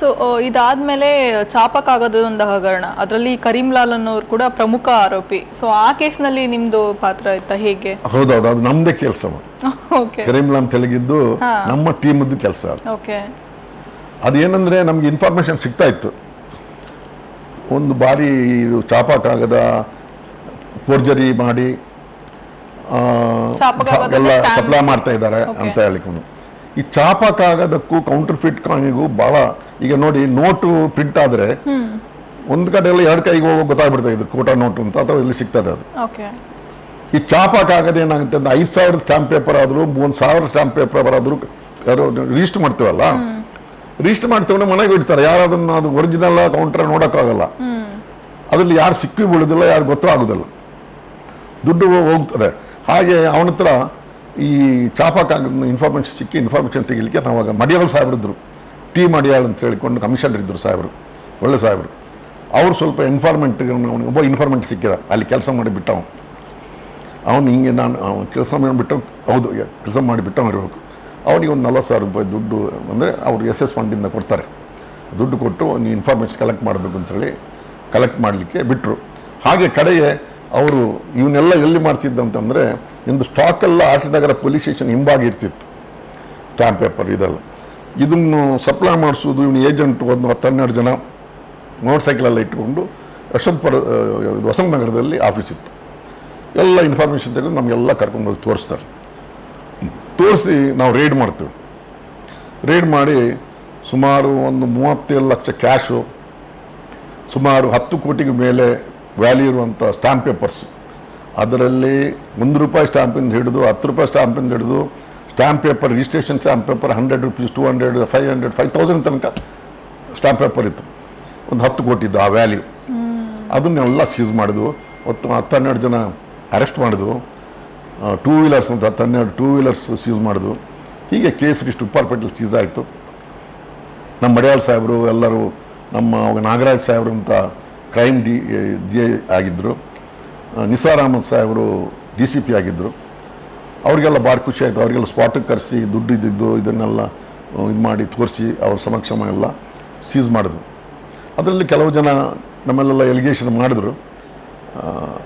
So ಇದಾದ್ಮೇಲೆ ಚಾಪಕ್ಕಾಗದ ಒಂದು ಹಗರಣ, ಅದರಲ್ಲಿ ಕರೀಂಲಾಲ್ ಅನ್ನೋರು ಕೂಡ ಪ್ರಮುಖ ಆರೋಪಿ. ಸೊ ಆ ಕೇಸ್ನಲ್ಲಿ ನಿಮ್ದು ಪಾತ್ರ ಆಯ್ತಾ ಹೇಗೆ? ಹೌದೌದು, ಅದು ನಮ್ದೇ ಕೆಲಸ. ಕರೀಂಲಾಲ್ ತೆಲಗಿದ್ದು ನಮ್ಮ ಟೀಮದ್ದು ಕೆಲಸ. ಅದೇನಂದ್ರೆ ನಮ್ಗೆ ಇನ್ಫಾರ್ಮೇಶನ್ ಸಿಗ್ತಾ ಇತ್ತು. ಒಂದು ಬಾರಿ ಇದು ಚಾಪಕ್ಕಾಗದ ಫೋರ್ಜರಿ ಮಾಡಿ ಎಲ್ಲ ಸಪ್ಲೈ ಮಾಡ್ತಾ ಇದ್ದಾರೆ ಅಂತ ಹೇಳಿಕೊಂಡು, ಈ ಚಾಪಕ್ಕಾಗದಕ್ಕೂ ಕೌಂಟರ್ ಫಿಟ್ ಕಾಯಿಗೂ ಬಹಳ, ಈಗ ನೋಡಿ ನೋಟು ಪ್ರಿಂಟ್ ಆದ್ರೆ ಒಂದು ಕಡೆ ಎಲ್ಲ ಎರಡು ಕೈಗೆ ಹೋಗೋ ಗೊತ್ತಾಗ್ಬಿಡ್ತಾ ಇದು ಕೋಟಾ ನೋಟು ಅಂತ, ಅಥವಾ ಇಲ್ಲಿ ಸಿಗ್ತದೆ ಅದು. ಈ ಚಾಪಕ್ಕಾಗದ ಏನಾಗುತ್ತೆ ಅಂದ್ರೆ 5,000 ಸ್ಟಾಂಪ್ ಪೇಪರ್ ಆದ್ರು 3,000 ಸ್ಟಾಂಪ್ ಪೇಪರ್ ಆದ್ರು ರಿಜಿಸ್ಟರ್ ಮಾಡ್ತೀವಲ್ಲ, ರಿಜಿಸ್ಟರ್ ಮಾಡ್ತೀವಿ ಮನೆಗೆ ಇಡ್ತಾರೆ. ಯಾರಾದ್ರೂ ಅದು ಒರಿಜಿನಲ್ ಕೌಂಟರ್ ನೋಡೋಕ್ಕಾಗಲ್ಲ. ಅದ್ರಲ್ಲಿ ಯಾರು ಸಿಕ್ಕಿ ಬೀಳುದಿಲ್ಲ, ಯಾರು ಗೊತ್ತೂ ಆಗುದಿಲ್ಲ, ದುಡ್ಡು ಹೋಗ್ತದೆ. ಹಾಗೆ ಅವನ ಹತ್ರ ಈ ಚಾಪಕ್ಕಾಗದ ಇನ್ಫಾರ್ಮೇಶನ್ ಸಿಕ್ಕಿ ಇನ್ಫಾರ್ಮೇಶನ್ ತೆಗಿಲಿಕ್ಕೆ ನಾವಾಗ ಮಡಿಯಾಳ್ ಸಾಹೇಬ್ರಿದ್ರು, ಟಿ ಮಡಿಯಾಳ್ ಅಂತ ಹೇಳಿಕೊಂಡು ಕಮಿಷನರ್ ಇದ್ರು ಸಾಹೇಬರು, ಒಳ್ಳೆ ಸಾಹೇಬರು. ಅವ್ರು ಸ್ವಲ್ಪ ಇನ್ಫಾರ್ಮೆಂಟ್, ಒಬ್ಬ ಇನ್ಫಾರ್ಮೆಂಟ್ ಸಿಕ್ಕಿದ, ಅಲ್ಲಿ ಕೆಲಸ ಮಾಡಿ ಬಿಟ್ಟವ. ಅವನು ಹಿಂಗೆ ನಾನು ಕೆಲಸ ಮಾಡಿಬಿಟ್ಟು, ಹೌದು ಕೆಲಸ ಮಾಡಿಬಿಟ್ಟು ಇರಬೇಕು. ಅವನಿಗೆ ಒಂದು 40,000 ರೂಪಾಯಿ ದುಡ್ಡು ಅಂದರೆ ಅವರು SS ಫಂಡಿಂದ ಕೊಡ್ತಾರೆ. ದುಡ್ಡು ಕೊಟ್ಟು ನೀವು ಇನ್ಫಾರ್ಮೇಷನ್ ಕಲೆಕ್ಟ್ ಮಾಡಬೇಕು ಅಂತೇಳಿ ಕಲೆಕ್ಟ್ ಮಾಡಲಿಕ್ಕೆ ಬಿಟ್ಟರು. ಹಾಗೆ ಕಡೆಗೆ ಅವರು ಇವನ್ನೆಲ್ಲ ಎಲ್ಲಿ ಮಾಡ್ತಿದ್ದಂತಂದರೆ, ಇಂದು ಸ್ಟಾಕೆಲ್ಲ ಆಟನಗರ ಪೊಲೀಸ್ ಸ್ಟೇಷನ್ ಹಿಂಬಾಗಿ ಇರ್ತಿತ್ತು ಸ್ಟಾಂಪ್ ಪೇಪರ್ ಇದೆಲ್ಲ. ಇದನ್ನು ಸಪ್ಲೈ ಮಾಡಿಸೋದು ಇವನು ಏಜೆಂಟ್ ಒಂದು 10-12 ಜನ ಮೋಟರ್ ಸೈಕಲೆಲ್ಲ ಇಟ್ಕೊಂಡು ವಸಂತ ನಗರದಲ್ಲಿ ಆಫೀಸ್ ಇತ್ತು. ಎಲ್ಲ ಇನ್ಫಾರ್ಮೇಷನ್ ತೆಗೆದು ನಮಗೆಲ್ಲ ಕರ್ಕೊಂಡು ಹೋಗಿ ತೋರಿಸ್ತಾರೆ. ತೋರಿಸಿ ನಾವು ರೇಡ್ ಮಾಡ್ತೀವಿ. ರೇಡ್ ಮಾಡಿ ಸುಮಾರು ಒಂದು 37 ಲಕ್ಷ ಕ್ಯಾಶು, ಸುಮಾರು 10 ಕೋಟಿಗೆ ಮೇಲೆ ವ್ಯಾಲ್ಯೂ ಇರುವಂಥ ಸ್ಟಾಂಪ್ ಪೇಪರ್ಸು, ಅದರಲ್ಲಿ ₹1 ಸ್ಟಾಂಪಿಂದ ಹಿಡಿದು 10 ರೂಪಾಯಿ ಸ್ಟಾಂಪಿಂದ ಹಿಡಿದು stamp paper, registration stamp paper 100 rupees, 200, 500, 5,000 ತನಕ ಸ್ಟಾಂಪ್ ಪೇಪರ್ ಇತ್ತು. ಒಂದು 10 ಕೋಟಿದ್ದು ಆ ವ್ಯಾಲ್ಯೂ. ಅದನ್ನೆಲ್ಲ ಸೀಸ್ ಮಾಡಿದ್ವು. 10-12 ಜನ ಅರೆಸ್ಟ್ ಮಾಡಿದ್ವು. 2 ವೀಲರ್ಸ್ ಅಂತ 12 2 ವೀಲರ್ಸ್ ಸೀಸ್ ಮಾಡಿದ್ವು. ಹೀಗೆ ಕೇಸ್ ಇಷ್ಟು ಉಪ್ಪಾರಪೇಟೆಯಲ್ಲಿ ಸೀಸ್ ಆಯಿತು. ನಮ್ಮ ಮಡಿಯಾಳ್ ಸಾಹೇಬರು ಎಲ್ಲರೂ, ನಮ್ಮ ನಾಗರಾಜ್ ಸಾಹೇಬರು ಅಂತ ಕ್ರೈಮ್ DI ಆಗಿದ್ದರು, ನಿಸಾರ್ ಅಹಮದ್ ಸಾಹೇಬರು DCP ಆಗಿದ್ದರು. ಅವರಿಗೆಲ್ಲ ಭಾಳ ಖುಷಿ ಆಯಿತು. ಅವರಿಗೆಲ್ಲ ಸ್ಪಾಟಿಗೆ ಕರೆಸಿ ದುಡ್ಡು ಇದ್ದಿದ್ದು ಇದನ್ನೆಲ್ಲ ಇದು ಮಾಡಿ ತೋರಿಸಿ ಅವ್ರ ಸಮಕ್ಷಮ ಎಲ್ಲ ಸೀಸ್ ಮಾಡಿದ್ರು. ಅದರಲ್ಲಿ ಕೆಲವು ಜನ ನಮ್ಮಲ್ಲೆಲ್ಲ ಎಲಿಗೇಷನ್ ಮಾಡಿದ್ರು.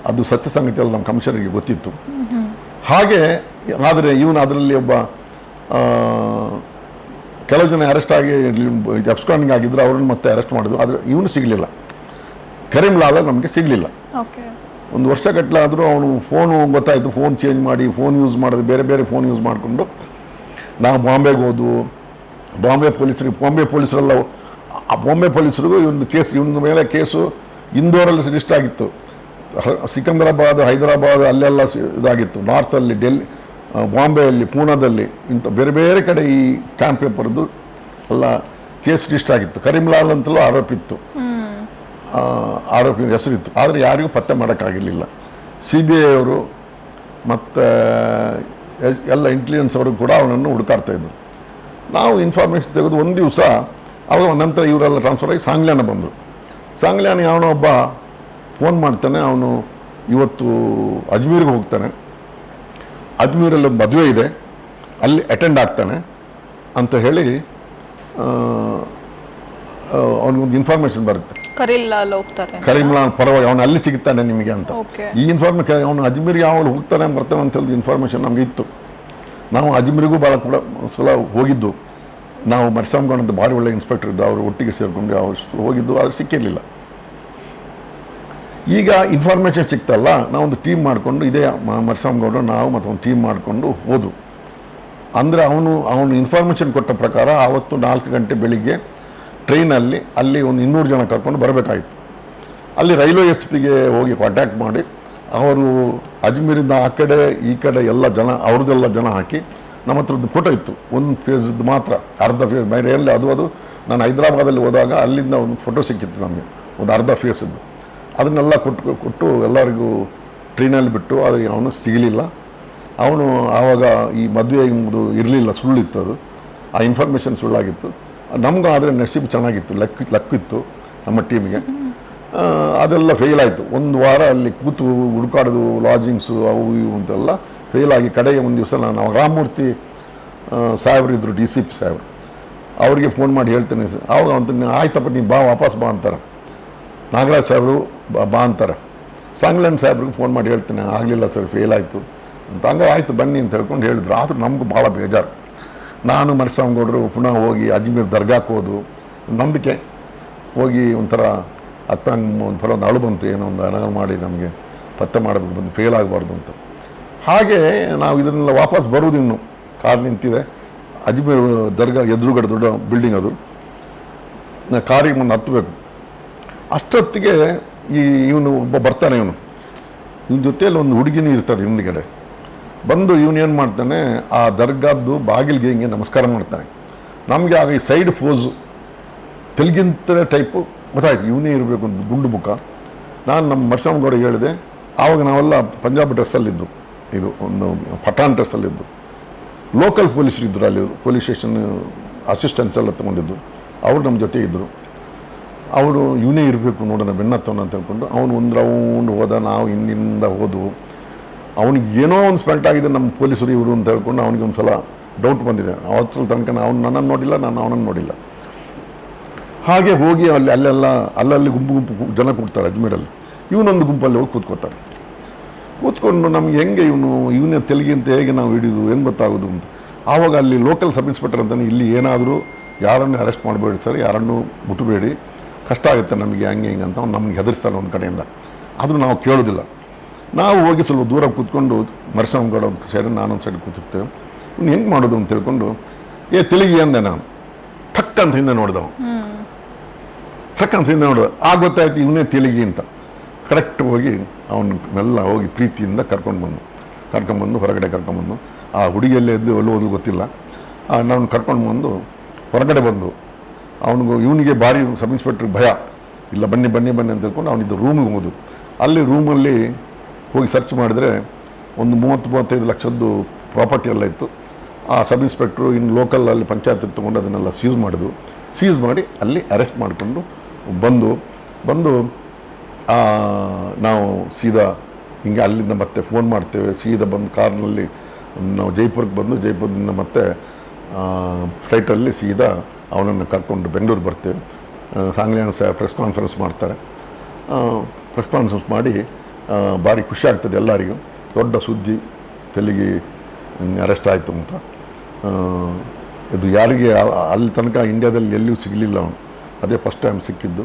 ಅದು ಸತ್ಯ ಸಂಗತಿಯಲ್ಲಿ ನಮ್ಮ ಕಮಿಷನರಿಗೆ ಗೊತ್ತಿತ್ತು. ಹಾಗೆ ಆದರೆ ಇವನು ಅದರಲ್ಲಿ ಒಬ್ಬ ಕೆಲವು ಜನ ಅರೆಸ್ಟ್ ಆಗಿ ಅಬ್ಸ್ಕಾಂಡಿಂಗ್ ಆಗಿದ್ರು, ಅವ್ರನ್ನ ಮತ್ತೆ ಅರೆಸ್ಟ್ ಮಾಡಿದ್ರು. ಆದರೆ ಇವನು ಸಿಗಲಿಲ್ಲ. ಕರೀಂಲಾಲ್ ನಮಗೆ ಸಿಗಲಿಲ್ಲ. ಒಂದು ವರ್ಷಗಟ್ಟಲೆ ಆದರೂ ಅವನು ಫೋನು ಗೊತ್ತಾಯಿತು, ಫೋನ್ ಚೇಂಜ್ ಮಾಡಿ ಫೋನ್ ಯೂಸ್ ಮಾಡೋದು, ಬೇರೆ ಬೇರೆ ಫೋನ್ ಯೂಸ್ ಮಾಡಿಕೊಂಡು ನಾವು ಬಾಂಬೆಗೆ ಹೋದ್ವು. ಬಾಂಬೆ ಪೊಲೀಸರೆಲ್ಲ, ಆ ಬಾಂಬೆ ಪೊಲೀಸರಿಗೂ ಇವೊಂದು ಕೇಸ್, ಇವನ ಮೇಲೆ ಕೇಸು ಇಂದೋರಲ್ಲಿ ರಿಜಿಸ್ಟರ್ ಆಗಿತ್ತು. ಸಿಕಂದರಾಬಾದ್, ಹೈದರಾಬಾದ್ ಅಲ್ಲೆಲ್ಲ ಇದಾಗಿತ್ತು. ನಾರ್ತಲ್ಲಿ, ಡೆಲ್ಲಿ, ಬಾಂಬೆಯಲ್ಲಿ, ಪೂನಾದಲ್ಲಿ, ಇಂಥ ಬೇರೆ ಬೇರೆ ಕಡೆ ಈ ಸ್ಟಾಂಪ್ ಪೇಪರ್ದು ಎಲ್ಲ ಕೇಸ್ ರಿಜಿಸ್ಟರ್ ಆಗಿತ್ತು. ಕರೀಂಲಾಲ್ ಅಂತಲೂ ಆರೋಪಿ ಹೆಸರಿತ್ತು. ಆದರೆ ಯಾರಿಗೂ ಪತ್ತೆ ಮಾಡೋಕ್ಕಾಗಿರಲಿಲ್ಲ. CBI ಅವರು ಮತ್ತು ಎಲ್ಲ ಇಂಟೆಲಿಜೆನ್ಸ್ ಅವರು ಕೂಡ ಅವನನ್ನು ಹುಡುಕಾಡ್ತಾಯಿದ್ರು. ನಾವು ಇನ್ಫಾರ್ಮೇಷನ್ ತೆಗೆದು ಒಂದು ದಿವಸ, ಅವಾಗ ನಂತರ ಇವರೆಲ್ಲ ಟ್ರಾನ್ಸ್ಫರ್ ಆಗಿ ಸಾಂಗ್ಲಿಯಾನ ಬಂದರು. ಸಾಂಗ್ಲಿಯಾನ ಅವನೋ ಒಬ್ಬ ಫೋನ್ ಮಾಡ್ತಾನೆ, ಅವನು ಇವತ್ತು ಅಜ್ಮೀರ್ಗೆ ಹೋಗ್ತಾನೆ, ಅಜ್ಮೀರಲ್ಲಿ ಒಂದು ಮದುವೆ ಇದೆ, ಅಲ್ಲಿ ಅಟೆಂಡ್ ಆಗ್ತಾನೆ ಅಂತ ಹೇಳಿ ಅವನಿಗೊಂದು ಇನ್ಫಾರ್ಮೇಷನ್ ಬರುತ್ತೆ. ಕರೀಂಲಾಲ್ ಪರವಾಗಿ ಅವನು ಅಲ್ಲಿ ಸಿಗ್ತಾನೆ ನಿಮಗೆ ಅಂತ. ಈ ಇನ್ಫಾರ್ಮೇಷನ್ ಅವನು ಅಜ್ಮೀರ್ಗೆ ಯಾವಾಗ ಹೋಗ್ತಾನೆ ಬರ್ತಾನೆ ಅಂತ ಹೇಳಿದ ಇನ್ಫಾರ್ಮೇಷನ್ ನಮಗೆ ಇತ್ತು. ನಾವು ಅಜ್ಮೀರಿಗೂ ಭಾಳ ಕೂಡ ಸಲ ಹೋಗಿದ್ದು. ನಾವು ಮರ್ಸಾಮ್ಗೌಡ ಅಂತ ಭಾರಿ ಒಳ್ಳೆ ಇನ್ಸ್ಪೆಕ್ಟರ್ ಇದ್ದು, ಅವರು ಒಟ್ಟಿಗೆ ಸೇರಿಕೊಂಡು ಅವ್ರು ಹೋಗಿದ್ದು, ಆದರೆ ಸಿಕ್ಕಿರಲಿಲ್ಲ. ಈಗ ಇನ್ಫಾರ್ಮೇಷನ್ ಸಿಕ್ತಲ್ಲ, ನಾವೊಂದು ಟೀಮ್ ಮಾಡಿಕೊಂಡು, ಇದೇ ಮರ್ಸಾಮ್ಗೌಡ ನಾವು ಮತ್ತು ಒಂದು ಟೀಮ್ ಮಾಡಿಕೊಂಡು ಹೋದ್ವು. ಅಂದರೆ ಅವನು ಇನ್ಫಾರ್ಮೇಷನ್ ಕೊಟ್ಟ ಪ್ರಕಾರ ಆವತ್ತು 4 ಗಂಟೆ ಬೆಳಿಗ್ಗೆ ಟ್ರೈನಲ್ಲಿ ಅಲ್ಲಿ ಒಂದು 200 ಜನ ಕರ್ಕೊಂಡು ಬರಬೇಕಾಗಿತ್ತು. ಅಲ್ಲಿ ರೈಲ್ವೆ SPಗೆ ಹೋಗಿ ಕಾಂಟ್ಯಾಕ್ಟ್ ಮಾಡಿ, ಅವರು ಅಜ್ಮೀರಿಂದ ಆ ಕಡೆ ಈ ಕಡೆ ಎಲ್ಲ ಜನ, ಅವ್ರದ್ದೆಲ್ಲ ಜನ ಹಾಕಿ, ನಮ್ಮ ಹತ್ರದ್ದು ಫೋಟೋ ಇತ್ತು, ಒಂದು ಫೇಸ್ದು ಮಾತ್ರ, ಅರ್ಧ ಫೇಸ್ ಬೇರೆ ಎಲ್ಲಿ ಅದು ನಾನು ಹೈದರಾಬಾದಲ್ಲಿ ಹೋದಾಗ ಅಲ್ಲಿಂದ ಒಂದು ಫೋಟೋ ಸಿಕ್ಕಿತ್ತು ನಮಗೆ, ಒಂದು ಅರ್ಧ ಫೇಸದ್ದು. ಅದನ್ನೆಲ್ಲ ಕೊಟ್ಟು ಎಲ್ಲರಿಗೂ ಟ್ರೈನಲ್ಲಿ ಬಿಟ್ಟು, ಆದರೆ ಅವನು ಸಿಗಲಿಲ್ಲ. ಅವನು ಆವಾಗ ಈ ಮದುವೆ ಎಂಬುದು ಇರಲಿಲ್ಲ, ಸುಳ್ಳಿತ್ತು ಅದು, ಆ ಇನ್ಫಾರ್ಮೇಷನ್ ಸುಳ್ಳಾಗಿತ್ತು. ನಮ್ಗೆ ಆದರೆ ನಸೀಬು ಚೆನ್ನಾಗಿತ್ತು, ಲಕ್ಕಿತ್ತು ನಮ್ಮ ಟೀಮಿಗೆ. ಅದೆಲ್ಲ ಫೇಲ್ ಆಯಿತು. ಒಂದು ವಾರ ಅಲ್ಲಿ ಕೂತು ಹುಡುಕಾಡೋದು, ಲಾಜಿಂಗ್ಸು ಅವು ಇವು ಅಂತೆಲ್ಲ ಫೇಲ್ ಆಗಿ ಕಡೆಗೆ ಒಂದು ದಿವಸ ನಾವು ರಾಮಮೂರ್ತಿ ಸಾಹೇಬರು ಇದ್ದರು, DCP ಸಾಹೇಬರು, ಅವ್ರಿಗೆ ಫೋನ್ ಮಾಡಿ ಹೇಳ್ತೇನೆ ಸರ್. ಅವಾಗ ಅಂತ ಆಯ್ತಪ್ಪ ನೀವು ಬಾ ವಾಪಸ್ ಬಾ ಅಂತಾರೆ. ನಾಗರಾಜ್ ಸಾಹೇಬರು ಬಾ ಅಂತಾರೆ. ಸಾಂಗ್ಲೆಂಡ್ ಸಾಹೇಬ್ರಿಗೆ ಫೋನ್ ಮಾಡಿ ಹೇಳ್ತೇನೆ ಆಗಲಿಲ್ಲ ಸರ್, ಫೇಲ್ ಆಯಿತು ಅಂತ. ಹಂಗೆ ಆಯಿತು ಬನ್ನಿ ಅಂತ ಹೇಳ್ಕೊಂಡು ಹೇಳಿದ್ರು. ಆದರೂ ನಮಗೂ ಭಾಳ ಬೇಜಾರು. ನಾನು ಮರಿಸ್ವಾಮಿಗೌಡರು ಪುನಃ ಹೋಗಿ ಅಜ್ಮೀರ್ ದರ್ಗಾಕ್ಕೆ ಹೋದು, ನಂಬಿಕೆ ಹೋಗಿ ಒಂಥರ ಹತ್ತಂಗೆ ಒಂದು ಅಳು ಬಂತು, ಏನೋ ಒಂದು ಅನಗ ಮಾಡಿ ನಮಗೆ ಪತ್ತೆ ಮಾಡೋದಕ್ಕೆ ಬಂದು ಫೇಲ್ ಆಗಬಾರ್ದು ಅಂತ. ಹಾಗೆ ನಾವು ಇದನ್ನೆಲ್ಲ ವಾಪಸ್ ಬರೋದು, ಇನ್ನು ಕಾರ್ ನಿಂತಿದೆ ಅಜ್ಮೀರ್ ದರ್ಗಾ ಎದುರುಗಡೆ ದೊಡ್ಡ ಬಿಲ್ಡಿಂಗ್ ಅದು. ಕಾರಿಗೆ ಮುಂದೆ ಹತ್ತಬೇಕು. ಅಷ್ಟೊತ್ತಿಗೆ ಇವನು ಒಬ್ಬ ಬರ್ತಾನೆ. ಇವನ ಜೊತೆಯಲ್ಲಿ ಒಂದು ಹುಡುಗಿನೂ ಇರ್ತದೆ ಹಿಂದ್ಗಡೆ. ಬಂದು ಇವನೇನು ಮಾಡ್ತಾನೆ, ಆ ದರ್ಗಾದ್ದು ಬಾಗಿಲಿಗೆ ಹಿಂಗೆ ನಮಸ್ಕಾರ ಮಾಡ್ತಾನೆ. ನಮಗೆ ಆಗ ಈ ಸೈಡ್ ಫೋಸು ತೆಲುಗಿಂತ ಟೈಪು ಗೊತ್ತಾಯ್ತು, ಇವನೇ ಇರಬೇಕು ಒಂದು ಗುಂಡು ಮುಖ. ನಾನು ನಮ್ಮ ಮರಿಸ್ವಾಮಿಗೌಡರಿಗೆ ಹೇಳಿದೆ. ಆವಾಗ ನಾವೆಲ್ಲ ಪಂಜಾಬ್ ಡ್ರೆಸ್ಸಲ್ಲಿದ್ದು, ಇದು ಒಂದು ಪಠಾಣ್ ಡ್ರೆಸ್ಸಲ್ಲಿದ್ದು. ಲೋಕಲ್ ಪೊಲೀಸರು ಇದ್ದರು ಅಲ್ಲಿ, ಪೊಲೀಸ್ ಸ್ಟೇಷನ್ ಅಸಿಸ್ಟೆಂಟ್ಸ್ ಎಲ್ಲ ತೊಗೊಂಡಿದ್ದು. ಅವರು ನಮ್ಮ ಜೊತೆ ಇದ್ದರು. ಅವರು ಇವನೇ ಇರಬೇಕು ನೋಡೋಣ ಬೆನ್ನತ್ತವನ ಅಂತ ಹೇಳ್ಕೊಂಡು ಅವನು ಒಂದು ರೌಂಡ್ ಹೋದ. ನಾವು ಹಿಂದಿಂದ ಹೋದವು. ಅವನಿಗೆ ಏನೋ ಒಂದು ಸ್ಪೆಲ್ಟ್ ಆಗಿದೆ ನಮ್ಮ ಪೊಲೀಸರು ಇವರು ಅಂತ ಹೇಳ್ಕೊಂಡು ಅವನಿಗೆ ಒಂದು ಸಲ ಡೌಟ್ ಬಂದಿದೆ. ಅವತ್ತು ತನಕ ಅವನು ನನ್ನನ್ನು ನೋಡಿಲ್ಲ, ನಾನು ಅವನನ್ನು ನೋಡಿಲ್ಲ. ಹಾಗೆ ಹೋಗಿ ಅಲ್ಲಲ್ಲಿ ಗುಂಪು ಜನ ಕೂಡ್ತಾರೆ ಅಜ್ಮೀರಲ್ಲಿ. ಇವನೊಂದು ಗುಂಪಲ್ಲಿ ಹೋಗಿ ಕೂತ್ಕೋತಾರೆ. ಕೂತ್ಕೊಂಡು ನಮ್ಗೆ ಹೆಂಗೆ ಇವನೇ ತೆಲುಗಿ ಅಂತ ಹೇಗೆ ನಾವು ಹಿಡಿದು ಹೆಂಗೆ ಗೊತ್ತಾಗೋದು ಅಂತ. ಆವಾಗ ಅಲ್ಲಿ ಲೋಕಲ್ ಸಬ್ ಇನ್ಸ್ಪೆಕ್ಟರ್ ಅಂತಾನೆ, ಇಲ್ಲಿ ಏನಾದರೂ ಯಾರನ್ನು ಅರೆಸ್ಟ್ ಮಾಡಬೇಡಿ ಸರ್, ಯಾರನ್ನೂ ಮುಟ್ಟಬೇಡಿ, ಕಷ್ಟ ಆಗುತ್ತೆ ನಮಗೆ ಹಂಗೆ ಹಿಂಗೆ ಅಂತ ಅವ್ನು ನಮ್ಗೆ ಹೆದರಿಸ್ತಾನೆ ಒಂದು ಕಡೆಯಿಂದ. ಆದರೂ ನಾವು ಕೇಳೋದಿಲ್ಲ. ನಾವು ಹೋಗಿ ಸ್ವಲ್ಪ ದೂರ ಕೂತ್ಕೊಂಡು ಮರಿಸ್ವಾಮಿಗೌಡ ಒಂದು ಸೈಡ್, ನಾನೊಂದು ಸೈಡ್ ಕೂತಿರ್ತೇವೆ. ಇನ್ನು ಹೆಂಗೆ ಮಾಡೋದು ಅಂತ ತಿಳ್ಕೊಂಡು ತೆಲುಗಿ ಅಂದೆ ನಾನು. ಠಕ್ ಅಂತ ಹಿಂದೆ ನೋಡಿದವ, ಠಕ್ ಅಂತ ಹಿಂದೆ ನೋಡಿದ. ಆಗ ಗೊತ್ತಾಯ್ತು ಇವನೇ ತೆಲುಗಿ ಅಂತ. ಕರೆಕ್ಟ್ ಹೋಗಿ ಅವನ್ನೆಲ್ಲ ಹೋಗಿ ಪ್ರೀತಿಯಿಂದ ಕರ್ಕೊಂಡ್ಬಂದು ಹೊರಗಡೆ ಕರ್ಕೊಂಡ್ಬಂದು, ಆ ಹುಡುಗಿಯಲ್ಲೇ ಎದ್ದು ಎಲ್ಲೋದು ಗೊತ್ತಿಲ್ಲ, ನಾನು ಕರ್ಕೊಂಡು ಬಂದು ಹೊರಗಡೆ ಬಂದು ಇವನಿಗೆ ಭಾರಿ ಸಬ್ ಇನ್ಸ್ಪೆಕ್ಟ್ರ್ ಭಯ. ಇಲ್ಲ ಬನ್ನಿ ಬನ್ನಿ ಬನ್ನಿ ಅಂತ ಹೇಳ್ಕೊಂಡು ಅವನಿದ್ದು ರೂಮಿಗೆ ಹೋಗೋದು. ಅಲ್ಲಿ ರೂಮಲ್ಲಿ ಹೋಗಿ ಸರ್ಚ್ ಮಾಡಿದರೆ ಒಂದು 30-35 ಲಕ್ಷದ್ದು ಪ್ರಾಪರ್ಟಿ ಎಲ್ಲ ಇತ್ತು. ಆ ಸಬ್ ಇನ್ಸ್ಪೆಕ್ಟ್ರು ಇನ್ನು ಲೋಕಲಲ್ಲಿ ಪಂಚಾಯತ್ ತೊಗೊಂಡು ಅದನ್ನೆಲ್ಲ ಸೀಸ್ ಮಾಡಿದ್ರು. ಸೀಸ್ ಮಾಡಿ ಅಲ್ಲಿ ಅರೆಸ್ಟ್ ಮಾಡಿಕೊಂಡು ಬಂದು ನಾವು ಸೀದಾ ಹಿಂಗೆ ಅಲ್ಲಿಂದ ಮತ್ತೆ ಫೋನ್ ಮಾಡ್ತೇವೆ. ಸೀದಾ ಬಂದು ಕಾರ್ನಲ್ಲಿ ನಾವು ಜೈಪುರಕ್ಕೆ ಬಂದು, ಜೈಪುರದಿಂದ ಮತ್ತೆ ಫ್ಲೈಟಲ್ಲಿ ಸೀದಾ ಅವನನ್ನು ಕರ್ಕೊಂಡು ಬೆಂಗಳೂರು ಬರ್ತೇವೆ. ಸಾಂಗ್ಲಿಯಾನ ಸಾಹೇಬ್ ಪ್ರೆಸ್ ಕಾನ್ಫರೆನ್ಸ್ ಮಾಡ್ತಾರೆ. ಪ್ರೆಸ್ ಕಾನ್ಫರೆನ್ಸ್ ಮಾಡಿ ಭಾರಿ ಖುಷಿ ಆಗ್ತದೆ ಎಲ್ಲರಿಗೂ. ದೊಡ್ಡ ಸುದ್ದಿ, ತೆಲುಗಿ ಅರೆಸ್ಟ್ ಆಯಿತು ಅಂತ. ಇದು ಯಾರಿಗೆ ಅಲ್ಲಿ ತನಕ ಇಂಡಿಯಾದಲ್ಲಿ ಎಲ್ಲಿಯೂ ಸಿಗಲಿಲ್ಲ ಅವನು. ಅದೇ ಫಸ್ಟ್ ಟೈಮ್ ಸಿಕ್ಕಿದ್ದು.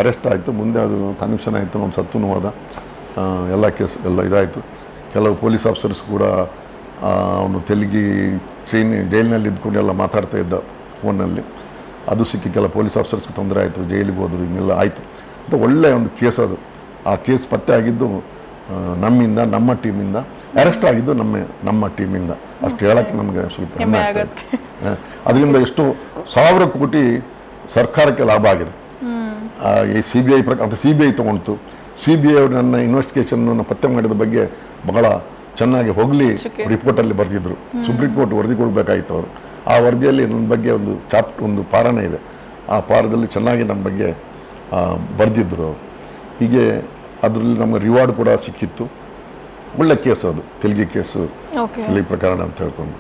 ಅರೆಸ್ಟ್ ಆಯಿತು. ಮುಂದೆ ಅದು ಕನ್ವಿಕ್ಷನ್ ಆಯಿತು. ಅವನು ಸತ್ತೂ ಹೋದ. ಎಲ್ಲ ಕೇಸ್ ಎಲ್ಲ ಇದಾಯಿತು. ಕೆಲವು ಪೊಲೀಸ್ ಆಫೀಸರ್ಸ್ ಕೂಡ ಅವನು ತೆಲುಗಿ ಜೈಲಿನಲ್ಲಿ ಇದ್ಕೊಂಡು ಎಲ್ಲ ಮಾತಾಡ್ತಾ ಇದ್ದ ಫೋನಲ್ಲಿ. ಅದು ಸಿಕ್ಕಿ ಕೆಲ ಪೊಲೀಸ್ ಆಫೀಸರ್ಸ್ಗೆ ತೊಂದರೆ ಆಯಿತು, ಜೈಲಿಗೆ ಹೋದರು, ಹಿಂಗೆಲ್ಲ ಆಯಿತು ಅಂತ. ಒಳ್ಳೆಯ ಒಂದು ಕೇಸ್ ಅದು. ಆ ಕೇಸ್ ಪತ್ತೆ ಆಗಿದ್ದು ನಮ್ಮಿಂದ, ನಮ್ಮ ಟೀಮಿಂದ. ಅರೆಸ್ಟ್ ಆಗಿದ್ದು ನಮ್ಮ ಟೀಮಿಂದ. ಅಷ್ಟು ಹೇಳೋಕ್ಕೆ ನಮಗೆ ಸ್ವಲ್ಪ ಹೆಮ್ಮೆ ಆಗ್ತಾಯಿತ್ತು. ಅದರಿಂದ ಎಷ್ಟು 1000 ಕೋಟಿ ಸರ್ಕಾರಕ್ಕೆ ಲಾಭ ಆಗಿದೆ. ಈ CBI ಅಂತ CBI ತೊಗೊಂಡು CBI ಅವರು ನನ್ನ ಇನ್ವೆಸ್ಟಿಗೇಷನ್ನ ಪತ್ತೆ ಮಾಡಿದ ಬಗ್ಗೆ ಬಹಳ ಚೆನ್ನಾಗಿ ಹೊಗಳಿ ರಿಪೋರ್ಟಲ್ಲಿ ಬರೆದಿದ್ರು. ಸುಪ್ರೀಂ ಕೋರ್ಟ್ ವರದಿ ಕೊಡಬೇಕಾಗಿತ್ತು ಅವರು. ಆ ವರದಿಯಲ್ಲಿ ನನ್ನ ಬಗ್ಗೆ ಒಂದು ಪಾರನೇ ಇದೆ. ಆ ಪಾರದಲ್ಲಿ ಚೆನ್ನಾಗಿ ನಮ್ಮ ಬಗ್ಗೆ ಬರೆದಿದ್ರು. ಹೀಗೆ ಅದರಲ್ಲಿ ನಮಗೆ ರಿವಾರ್ಡ್ ಕೂಡ ಸಿಕ್ಕಿತ್ತು. ಒಳ್ಳೆ ಕೇಸು ಅದು, ತೆಲುಗಿ ಕೇಸು, ತೆಲುಗಿ ಪ್ರಕರಣ ಅಂತ ಹೇಳ್ಕೊಂಡು.